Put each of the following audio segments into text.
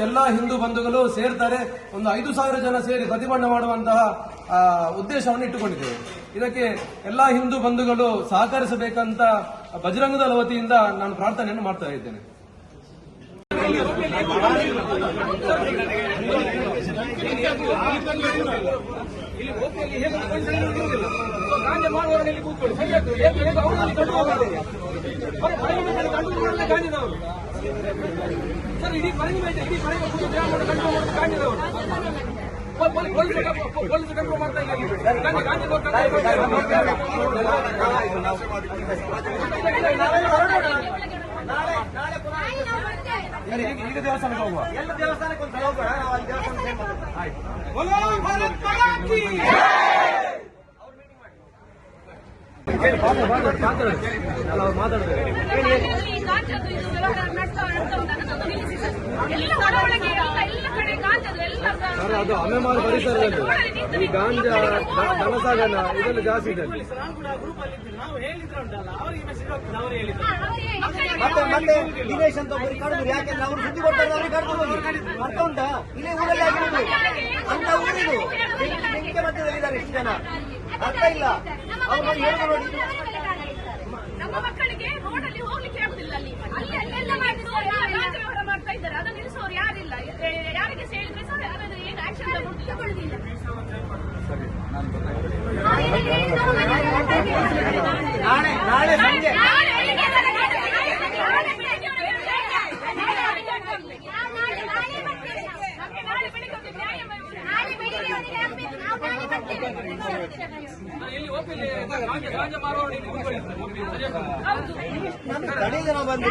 ಎಲ್ಲ ಹಿಂದೂ ಬಂಧುಗಳು ಸೇರ್ತಾರೆ. ಒಂದು 5,000 ಜನ ಸೇರಿ ಪ್ರತಿಭಟನೆ ಮಾಡುವಂತಹ ಉದ್ದೇಶವನ್ನು ಇಟ್ಟುಕೊಂಡಿದ್ದೇವೆ. ಇದಕ್ಕೆ ಎಲ್ಲ ಹಿಂದೂ ಬಂಧುಗಳು ಸಹಕರಿಸಬೇಕಂತ ಬಜರಂಗದಳ ವತಿಯಿಂದ ನಾನು ಪ್ರಾರ್ಥನೆಯನ್ನು ಮಾಡ್ತಾ ಇದ್ದೇನೆ. ಸರ್ ಇಡೀ ಪೊಲೀಸ್ ಕಂಟ್ರೋಲ್ ಮಾಡ್ತಾ ಈಗ ದೇವಸ್ಥಾನಕ್ಕೆ ಹೋಗುವ ಎಲ್ಲ ದೇವಸ್ಥಾನಕ್ಕೆ ಒಂದು ಹೋಗೋಣ. ನಾವು ಅಲ್ಲಿ ಅದು ಅಮೆಮಾರು ಪರಿಸರ ಈ ಗಾಂಜಾ ಧನಸಾಗನ ಇದೆಲ್ಲ ಜಾಸ್ತಿ ಇದೆ. ಮತ್ತೆ ದಿನೇಶ್ ಅಂತ ಒಬ್ಬರಿಗೆ ಕಾಡುದು, ಯಾಕೆಂದ್ರೆ ಅವರು ಸುದ್ದಿ ಕೊಡ್ತಾರೆ, ಅವ್ರಿಗೆ ಕಾಡ್ಕೊಂಡು ಹೋಗಿ ಅರ್ಥ ಉಂಟಾ? ಇಲ್ಲೇ ಊರಲ್ಲಿ ಆಗಿರೋದು ಅಂತ ಊರಿದು ಬೆಂಕಿಯ ಮಧ್ಯದಲ್ಲಿದ್ದಾರೆ ಎಷ್ಟು ಜನ, ಅರ್ಥ ಇಲ್ಲ. ಅವ್ರು ಹೇಳುದು ನೋಡಿ, ನಮ್ಮ ಮಕ್ಕಳಿಗೆ ರೋಡಲ್ಲಿ ಹೋಗ್ಲಿಕ್ಕೆ ಆಗುದಿಲ್ಲ. ಅಲ್ಲಿ ಅಲ್ಲೆಲ್ಲ ವ್ಯವಹಾರ ಮಾಡ್ತಾ ಇದ್ದಾರೆ. ಅದನ್ನು ನಿಲ್ಲಿಸೋರು ಯಾರಿಲ್ಲ. ಯಾರಿಗೆ ಹೇಳಿದ್ರೆ ಸರ್ ಏನು ಆಕ್ಷನ್ ತಗೊಳ್ಳುದಿಲ್ಲ. ನಾಳೆ ಸಂಜೆ ಜನ ಬಂದು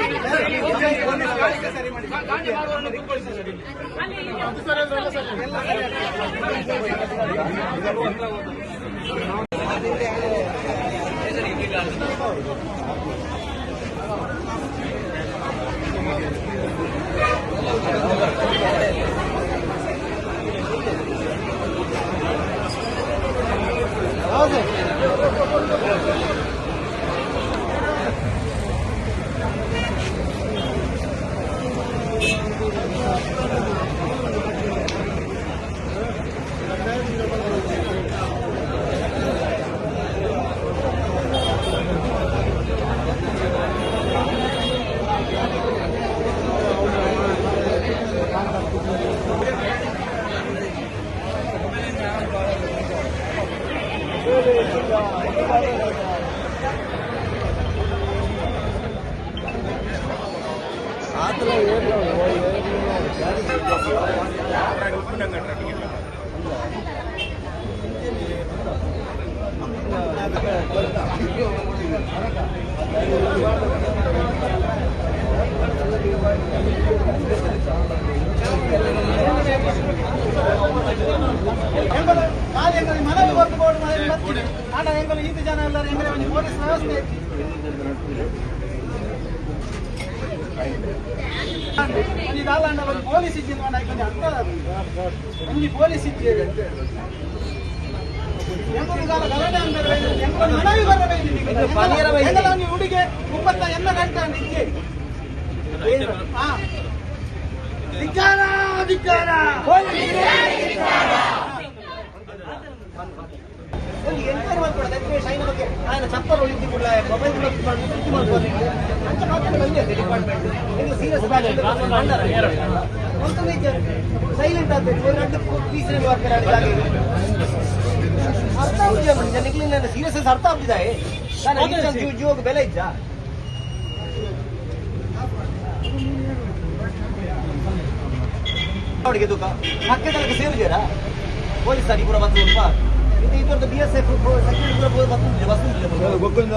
ಮನೆಯಲ್ಲಿ ಹೊರಟುಕೊಂಡು ಆಟ ಹೆಂಗಲ್ಲ ಈತ ಜನ ಎಲ್ಲರೂ ಹೆಂಗರೆ ಒಂದು ಪೊಲೀಸ್ ವ್ಯವಸ್ಥೆ ದಾಲಾಂಡ ಒಂದು ಪೊಲೀಸ್ ಇದ್ದೀನಿ ಮಾಡಿ ಅರ್ಥ ಒಂದು ಪೊಲೀಸ್ ಇದ್ದೇವೆ ಹುಡುಗೆ 38 ಗಂಟೆ ನಿದ್ದೆ ಧಿಕ್ಕಾರ ಧಿಕ್ಕಾರ ಒಂದು ಎಂಕ್ವೈರಿ ಮಾಡ್ಕೊಡೋದು ಶೈನ ಬಗ್ಗೆ ఆయన ಚಪ್ಪಲ್ ಉಳಿದು ಕೂಡ ಮೊಬೈಲ್ ಮಾಡ್ಕೊಂಡು ಅಂತ ಮಾತಾಡಿ ಬಂದಿದೆ ಡಿಪಾರ್ಟ್ಮೆಂಟ್ ಎಲ್ಲ ಸೀರಿಯಸ್ ಸೈಲೆಂಟ್ ಆಗಬೇಕು. ಒಂದು ಪೀಸ್ ವರ್ಕರ್ ಆಡಿದಾಗ ಅರ್ಥ ಆಗುದಿಲ್ಲ ಜನಗಳಿಗೆ, ನನ್ನ ಸೀರಿಯಸ್ ಅರ್ಥ ಆಗ್ತಿದ್ದಾವೆ. ನಾನು ಜೀವಕ್ಕೆ ಬೆಲೆ ಇದ್ದ ಅವರಿಗೆ ದುಃಖ ಹಕ್ಕದಕ್ಕೆ ಸೇರಿದ್ದೀರಾ ಪೊಲೀಸರಿಗೆ ಪೂರ ಬಂದು ಇದ್ರದ್ದು BSF ಸೆಕ್ಯೂರಿಟಿ ಪೂರ ಬಂದು ಬಸ್ ಗೊತ್ತಿಲ್ಲ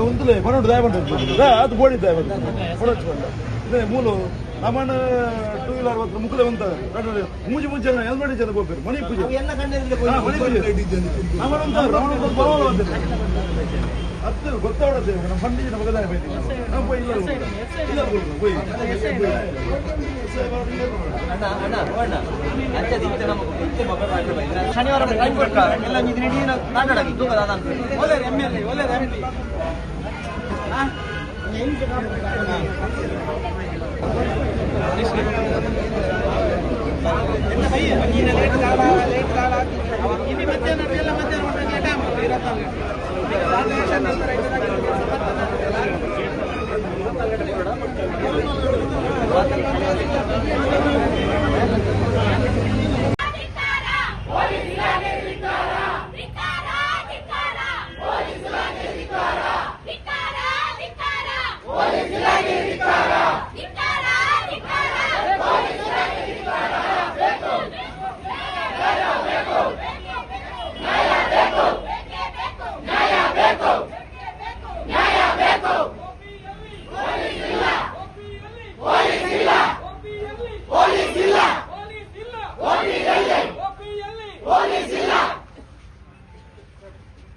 ಉಂಟುಲೇ ಪನ್ನೊಂದು ದಾಯ ಬಂದು ಅದು ಬೋಡಿದ್ದ ಮೂಲು ನಮ್ಮನ್ನ 2 ವೀಲರ್ ಮುಕ್ಕಲೆ ಬಂತ ಮೂಜಿ ಮುಂಚೆ ಎಲ್ ಮಾಡಿ ಜನ ಹೋಗ್ಬೇಕು ಮನೆ ಪೂಜೆ ಎಲ್ಲ ಮನೆ ಪೂಜೆ ಅದು ಗೊತ್ತಾವಡದೆ ನಮ್ಮ ಪಂಡಿಜಿನ ಮಗದಾಯ ಬೈತಿ ನಮ್ಮ ಇಲ್ಲ ಇಲ್ಲ ಹೋಯ್ ಶನಿವಾರ ಎಲ್ಲ ನಿಧಿನ ಮಾತಾಡಾಗಿ ತೂಕದ ಒಳ್ಳೆ MLA ಒಳ್ಳೆ MP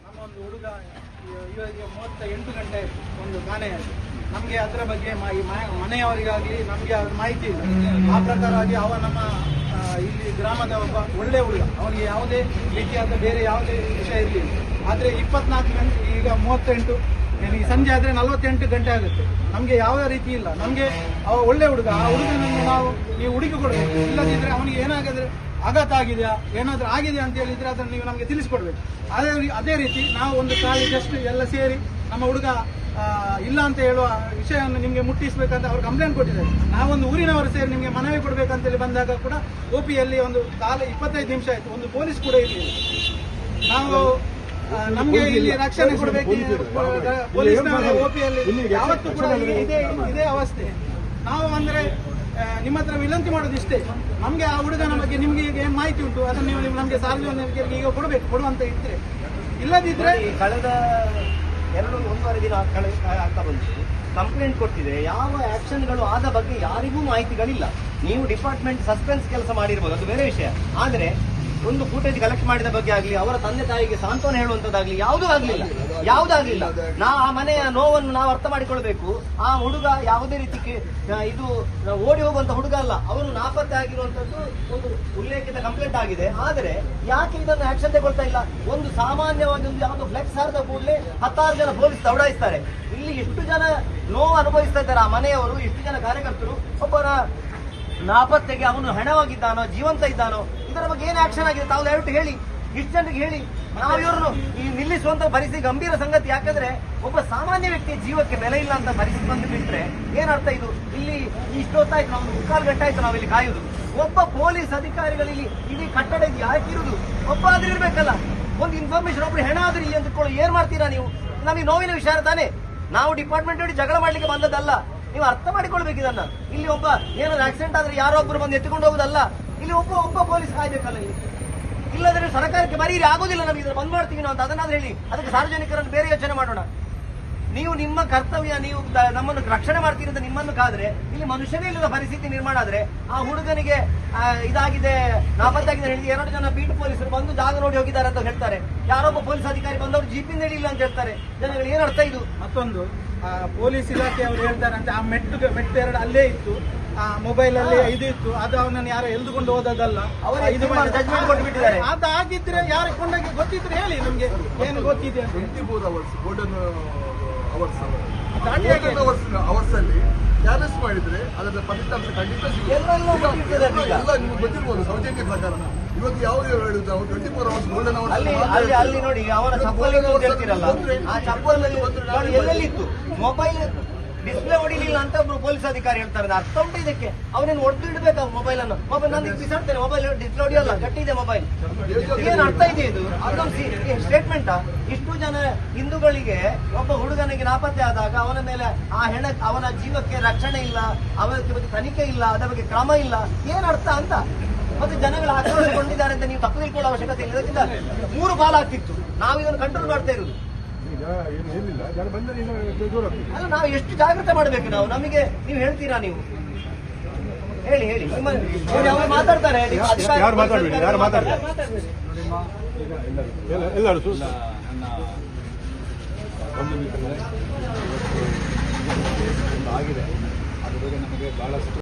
ನಮ್ಮೊಂದು ಹುಡುಗ ಇವಾಗ 38 ಗಂಟೆ ಒಂದು ಕಾಣೆ ಆಯ್ತು. ನಮಗೆ ಅದರ ಬಗ್ಗೆ ಮನೆಯವರಿಗಾಗಲಿ ನಮಗೆ ಅದ್ರ ಮಾಹಿತಿ ಇಲ್ಲ. ಆ ಪ್ರಕಾರವಾಗಿ ಅವ ನಮ್ಮ ಇಲ್ಲಿ ಗ್ರಾಮದ ಒಬ್ಬ ಒಳ್ಳೆ ಹುಡುಗ, ಅವನಿಗೆ ಯಾವುದೇ ರೀತಿಯಾದ ಬೇರೆ ಯಾವುದೇ ವಿಷಯ ಇರಲಿಲ್ಲ. ಆದರೆ 24 ಗಂಟೆ, ಈಗ 38, ಈ ಸಂಜೆ ಆದರೆ 48 ಗಂಟೆ ಆಗುತ್ತೆ. ನಮಗೆ ಯಾವ ರೀತಿ ಇಲ್ಲ. ನಮಗೆ ಅವ ಒಳ್ಳೆ ಹುಡುಗ, ಆ ಹುಡುಗನನ್ನು ನೀವು ಹುಡುಕಿ ಕೊಡಬೇಕು. ಇಲ್ಲದಿದ್ದರೆ ಅವನಿಗೆ ಏನಾಗಿದ್ರೆ ಆಘಾತ ಆಗಿದೆಯಾ, ಏನಾದರೂ ಆಗಿದೆ ಅಂತ ಹೇಳಿದ್ರೆ ಅದನ್ನು ನೀವು ನಮಗೆ ತಿಳಿಸ್ಕೊಡ್ಬೇಕು. ಅದೇ ರೀತಿ ನಾವು ಒಂದು ಕಾಲಿ ಜಸ್ಟ್ ಎಲ್ಲ ಸೇರಿ ನಮ್ಮ ಹುಡುಗ ಇಲ್ಲ ಅಂತ ಹೇಳುವ ವಿಷಯವನ್ನು ನಿಮಗೆ ಮುಟ್ಟಿಸಬೇಕಂತ ಅವರು ಕಂಪ್ಲೇಂಟ್ ಕೊಟ್ಟಿದ್ದಾರೆ. ನಾವೊಂದು ಊರಿನವರು ಸೇರಿ ನಿಮಗೆ ಮನವಿ ಕೊಡಬೇಕಂತೇಳಿ ಬಂದಾಗ ಕೂಡ OPಯಲ್ಲಿ ಒಂದು 25 ನಿಮಿಷ ಆಯಿತು, ಒಂದು ಪೊಲೀಸ್ ಕೂಡ ಇರಲಿಲ್ಲ. ನಾವು ನಮಗೆ ಇಲ್ಲಿ ರಕ್ಷಣೆ ಕೊಡಬೇಕು. ಪೊಲೀಸ್ನವರು OPಯಲ್ಲಿ ಯಾವತ್ತೂ ಕೂಡ ಇದೇ ಅವಸ್ಥೆ. ನಾವು ಅಂದ್ರೆ ನಿಮ್ಮ ಹತ್ರ ವಿನಂತಿ ಮಾಡೋದು ಇಷ್ಟೇ, ನಮಗೆ ಆ ಹುಡುಗನ ಬಗ್ಗೆ ನಿಮ್ಗೆ ಈಗ ಏನು ಮಾಹಿತಿ ಉಂಟು ಅದನ್ನು ನೀವು ನಮಗೆ ಸಾರ್ವಜನಿಕರಿಗೆ ಈಗ ಕೊಡುವಂತ ಇದ್ರೆ. ಇಲ್ಲದಿದ್ರೆ ಕಳೆದ 1-2 ದಿನ ಆಗ್ತಾ ಬಂತು, ಕಂಪ್ಲೇಂಟ್ ಕೊಟ್ಟಿದೆ. ಯಾವ ಆಕ್ಷನ್ಗಳು ಆದ ಬಗ್ಗೆ ಯಾರಿಗೂ ಮಾಹಿತಿಗಳಿಲ್ಲ. ನೀವು ಡಿಪಾರ್ಟ್ಮೆಂಟ್ ಸಸ್ಪೆನ್ಸ್ ಕೆಲಸ ಮಾಡಿರ್ಬೋದು, ಅದು ಬೇರೆ ವಿಷಯ. ಆದರೆ ಒಂದು ಫೂಟೇಜ್ ಕಲೆಕ್ಟ್ ಮಾಡಿದ ಬಗ್ಗೆ ಆಗಲಿ, ಅವರ ತಂದೆ ತಾಯಿಗೆ ಸಾಂತ್ವನ ಹೇಳುವಂಥದ್ದಾಗಲಿ ಯಾವುದೂ ಆಗಲಿಲ್ಲ. ಆ ಮನೆಯ ನೋವನ್ನು ನಾವು ಅರ್ಥ ಮಾಡಿಕೊಳ್ಬೇಕು. ಆ ಹುಡುಗ ಯಾವುದೇ ರೀತಿ ಇದು ಓಡಿ ಹೋಗುವಂತ ಹುಡುಗ ಅಲ್ಲ, ಅವನು ನಾಪತ್ತೆ ಆಗಿರುವಂತದ್ದು ಒಂದು ಉಲ್ಲೇಖಿತ ಕಂಪ್ಲೇಂಟ್ ಆಗಿದೆ. ಆದರೆ ಯಾಕೆ ಇದನ್ನು ಆಕ್ಷನ್ ತಗೊಳ್ತಾ ಇಲ್ಲ? ಒಂದು ಸಾಮಾನ್ಯವಾಗಿ ಒಂದು ಯಾವುದೋ ಫ್ಲೆಕ್ಸ್ ಹಾರಿದ ಕೂಡಲೇ 16 ಜನ ಪೊಲೀಸ್ ದೌಡಾಯಿಸ್ತಾರೆ. ಇಲ್ಲಿ ಎಷ್ಟು ಜನ ನೋವು ಅನುಭವಿಸ್ತಾ ಇದ್ದಾರೆ ಆ ಮನೆಯವರು, ಎಷ್ಟು ಜನ ಕಾರ್ಯಕರ್ತರು. ಒಬ್ಬರ ನಾಪತ್ತೆಗೆ ಅವನು ಹೆಣವಾಗಿದ್ದಾನೋ ಜೀವಂತ ಇದ್ದಾನೋ ಇದರ ಬಗ್ಗೆ ಏನು ಆಕ್ಷನ್ ಆಗಿದೆ ತಾವು ದಯವಿಟ್ಟು ಹೇಳಿ, ಇಷ್ಟು ಜನರಿಗೆ ಹೇಳಿ. ನಾವು ಇವ್ರನ್ನು ಈ ನಿಲ್ಲಿಸುವಂತ ಪರಿಸ್ಥಿತಿ ಗಂಭೀರ ಸಂಗತಿ. ಯಾಕಂದ್ರೆ ಒಬ್ಬ ಸಾಮಾನ್ಯ ವ್ಯಕ್ತಿಯ ಜೀವಕ್ಕೆ ಬೆಲೆ ಇಲ್ಲ ಅಂತ ಪರಿಸ್ಥಿತಿ ಬಂದು ಬಿಟ್ರೆ ಏನರ್ಥ ಇದು? ಇಲ್ಲಿ ಇಷ್ಟೊತ್ತಾಯ್ತು, ನಾವು 3/4 ಗಂಟೆ ಆಯ್ತು ನಾವಿಲ್ಲಿ ಕಾಯುದು. ಒಬ್ಬ ಪೊಲೀಸ್ ಅಧಿಕಾರಿಗಳು ಇಲ್ಲಿ ಇಡೀ ಕಟ್ಟಡ ಇದು ಯಾಕಿರುವುದು? ಒಬ್ಬ ಆದ್ರೂ ಇರ್ಬೇಕಲ್ಲ. ಒಂದು ಇನ್ಫಾರ್ಮೇಶನ್ ಒಬ್ರು ಹೆಣ ಆದ್ರೂ ಇಲ್ಲಿ ಅಂದ್ಕೊಳ್ಳಿ, ಏನ್ ಮಾಡ್ತೀರಾ ನೀವು? ನಮಗೆ ನೋವಿನ ವಿಚಾರ ತಾನೇ. ನಾವು ಡಿಪಾರ್ಟ್ಮೆಂಟ್ ನೋಡಿ ಜಗಳ ಮಾಡ್ಲಿಕ್ಕೆ ಬಂದದ್ದಲ್ಲ, ನೀವು ಅರ್ಥ ಮಾಡಿಕೊಳ್ಬೇಕು ಇದನ್ನ. ಇಲ್ಲಿ ಒಬ್ಬ ಏನಾದ್ರು ಆಕ್ಸಿಡೆಂಟ್ ಆದ್ರೆ ಯಾರೋ ಒಬ್ಬರು ಬಂದು ಎತ್ತಿಕೊಂಡು ಹೋಗುದಲ್ಲ, ಇಲ್ಲಿ ಒಬ್ಬ ಪೊಲೀಸ್ ಕಾಯ್ಬೇಕಲ್ಲ ಇಲ್ಲಿ. ಇಲ್ಲದ್ರೆ ಸರ್ಕಾರಕ್ಕೆ ಬರೀರಿ ಆಗೋದಿಲ್ಲ, ನಮಗೆ ಇದನ್ನು ಬಂದ್ ಮಾಡ್ತೀವಿ ನಾವು ಅಂತ ಅದನ್ನಾದ್ರೂ ಹೇಳಿ. ಅದಕ್ಕೆ ಸಾರ್ವಜನಿಕರನ್ನು ಬೇರೆ ಯೋಚನೆ ಮಾಡೋಣ. ನೀವು ನಿಮ್ಮ ಕರ್ತವ್ಯ, ನೀವು ನಮ್ಮನ್ನು ರಕ್ಷಣೆ ಮಾಡ್ತೀರಿ ಅಂತ ನಿಮ್ಮನ್ನು ಕಾದ್ರೆ ಇಲ್ಲಿ ಮನುಷ್ಯನೇ ಇಲ್ಲದ ಪರಿಸ್ಥಿತಿ ನಿರ್ಮಾಣ ಆದ್ರೆ ಆ ಹುಡುಗನಿಗೆ ಇದಾಗಿದೆ, ನಾಪತ್ತಾಗಿದೆ ಹೇಳಿದ್ರೆ 2 ಜನ ಬೀಟ್ ಪೊಲೀಸರು ಬಂದು ಜಾಗ ನೋಡಿ ಹೋಗಿದ್ದಾರೆ ಅಂತ ಹೇಳ್ತಾರೆ. ಯಾರೊಬ್ಬ ಪೊಲೀಸ್ ಅಧಿಕಾರಿ ಬಂದವರು ಜೀಪಿಂದ ಹಿಡಿಯಿಲ್ಲ ಅಂತ ಹೇಳ್ತಾರೆ. ಜನಗಳು ಏನರ್ಥ ಇದು? ಮತ್ತೊಂದು ಪೊಲೀಸ್ ಇಲಾಖೆ ಅವರು ಹೇಳ್ತಾರೆ ಅಂತ ಆ ಮೆಟ್ಟು 2 ಅಲ್ಲೇ ಇತ್ತು, ಆ ಮೊಬೈಲ್ ಅಲ್ಲಿ ಇದು ಇತ್ತು, ಅದು ಅವನನ್ನು ಯಾರೋ ಎಳೆದುಕೊಂಡು ಹೋದದಲ್ಲ. ಜಜ್ಮೆಂಟ್ ಕೊಟ್ಟುಬಿಟ್ಟಿದ್ದಾರೆ. ಅದಾಗಿದ್ರೆ ಯಾರು ಕೊಂಡಾಗಿ ಗೊತ್ತಿದ್ರೆ ಹೇಳಿ ನಮ್ಗೆ ಏನು ಗೊತ್ತಿದೆ ಅಂತ. 24 hours ಗೋಲ್ಡನ್ ಅವರ್ಸ್ ಅಲ್ಲಿ ಕ್ಯಾರೆಸ್ ಮಾಡಿದ್ರೆ ಅದರ ಫಲಿತಾಂಶ ಖಂಡಿತ ಎಲ್ಲ ನಿಮ್ಗೆ ಗೊತ್ತಿರ್ಬೋದು. ಸೌಜನ್ಯ ಪ್ರಕಾರ ಇವತ್ತು ಯಾವ ಹೇಳುದು 24 hours ಗೋಲ್ಡನ್ ಅವರ್ಸ್ ಅಲ್ಲಿ ನೋಡಿ ಅವನ ಚಪ್ಪಲಿ ಹೇಳ್ತಿರಲ್ಲ, ಆ ಚಪ್ಪಲಲ್ಲಿ ಎಲ್ಲೆಲ್ಲಿ ಇತ್ತು ಮೊಬೈಲ್ ಡಿಸ್ಪ್ಲೇ ಹೊಡಿಲಿಲ್ಲ ಅಂತ ಒಬ್ರು ಪೊಲೀಸ್ ಅಧಿಕಾರಿ ಹೇಳ್ತಾರೆ. ಅರ್ಥ ಉಂಟು ಇದಕ್ಕೆ? ಅವನೇನು ಹೊಡೆದು ಇಡಬೇಕು ಮೊಬೈಲ್ ಅನ್ನು. ಮೊಬೈಲ್ ನಾನು ಬಿಸಾಡ್ತೇನೆ, ಮೊಬೈಲ್ ಡಿಸ್ಪ್ಲೇ ಹೊಡಿಯಲ್ಲ, ಗಟ್ಟಿದೆ ಮೊಬೈಲ್. ಏನ್ ಅರ್ಥ ಇದೆ ಇದು? ಅದೊಂದು ಸ್ಟೇಟ್ಮೆಂಟ್. ಇಷ್ಟು ಜನ ಹಿಂದೂಗಳಿಗೆ ಒಬ್ಬ ಹುಡುಗನಿಗೆ ನಾಪತ್ತೆ ಆದಾಗ ಅವನ ಮೇಲೆ ಅವನ ಜೀವಕ್ಕೆ ರಕ್ಷಣೆ ಇಲ್ಲ, ಅವನ ಬಗ್ಗೆ ತನಿಖೆ ಇಲ್ಲ, ಅದರ ಬಗ್ಗೆ ಕ್ರಮ ಇಲ್ಲ, ಏನ್ ಅರ್ಥ ಅಂತ? ಮತ್ತೆ ಜನಗಳು ಆಕ್ರೋಶಗೊಂಡಿದ್ದಾರೆ ಅಂತ ನೀವು ತಪ್ಪು ತಿಳ್ಕೊಳ್ಳೋ ಅವಶ್ಯಕತೆ ಇಲ್ಲ. ಇದಕ್ಕಿಂತ 3 ಬಾಲ್ ಆಗ್ತಿತ್ತು. ನಾವು ಇದನ್ನು ಕಂಟ್ರೋಲ್ ಮಾಡ್ತಾ ಇರುದು. ಅಲ್ಲ, ನಾವು ಎಷ್ಟು ಜಾಗ್ರತೆ ಮಾಡಬೇಕು ನಾವು? ನಮಗೆ ನೀವು ಹೇಳ್ತೀರಾ? ನೀವು ಹೇಳಿ ನಿಮ್ಮ ಮಾತಾಡ್ತಾರೆ. ಆಗಿದೆ ಅದ್ರ ಬಗ್ಗೆ ನಮಗೆ ಬಹಳಷ್ಟು